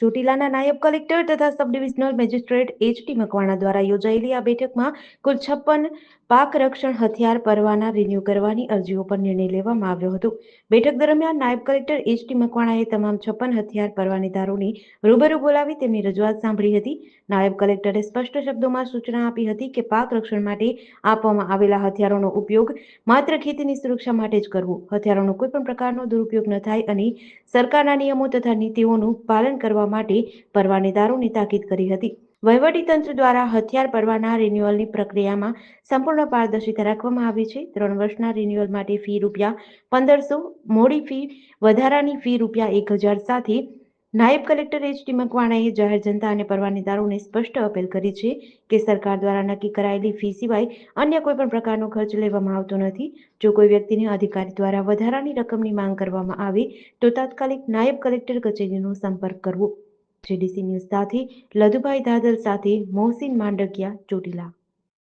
ચોટીલાના નાયબ કલેક્ટર તથા sub divisional magistrate એચ.ટી. Makwana દ્વારા યોજાયેલી આ બેઠકમાં કુલ 56 પાક રક્ષણ હથિયાર પરવાના રિન્યૂ કરવાની અરજીઓ પર નિર્ણય લેવામાં આવ્યો હતો. બેઠક દરમિયાન નાયબ કલેક્ટર એચ.ટી. મકવાણાએ તમામ 56 હથિયાર પરવાનેદારોની રૂબરૂ બોલાવી તેમની રજૂઆત સાંભળી હતી. નાયબ કલેક્ટરે સ્પષ્ટ શબ્દોમાં સૂચના આપી હતી કે પાક રક્ષણ માટે આપવામાં આવેલા હથિયારોનો ઉપયોગ માત્ર ખેતીની સુરક્ષા માટે જ કરવો, હથિયારોનો કોઈ પણ પ્રકારનો દુરુપયોગ ન થાય અને સરકારના નિયમો તથા નીતિઓનું પાલન કરવા માટે પરવાનેદારોને તાકીદ કરી હતી. વહીવટીતંત્ર દ્વારા હથિયાર પરવાના રિન્યુઅલની પ્રક્રિયામાં સંપૂર્ણ પારદર્શિતા રાખવામાં આવી છે. 3 વર્ષના રિન્યુઅલ માટે ફી ₹1500, મોડી ફી, વધારાની ફી ₹1000 સાથે નાયબ કલેક્ટર એચ.ટી. મકવાણાએ જાહેર જનતા અને પરવાનેદારોને સ્પષ્ટ અપીલ કરી છે કે સરકાર દ્વારા નક્કી કરાયેલી ફી સિવાય અન્ય કોઈ પણ પ્રકારનો ખર્ચ લેવામાં આવતો નથી. જો કોઈ વ્યક્તિને અધિકારી દ્વારા વધારાની રકમની માંગ કરવામાં આવે તો તાત્કાલિક નાયબ કલેક્ટર કચેરીનો સંપર્ક કરવો. GDC ન્યૂઝ સાથે લધુભાઈ ધાદલ સાથે મોહસિન માંડકિયા, ચોટીલા.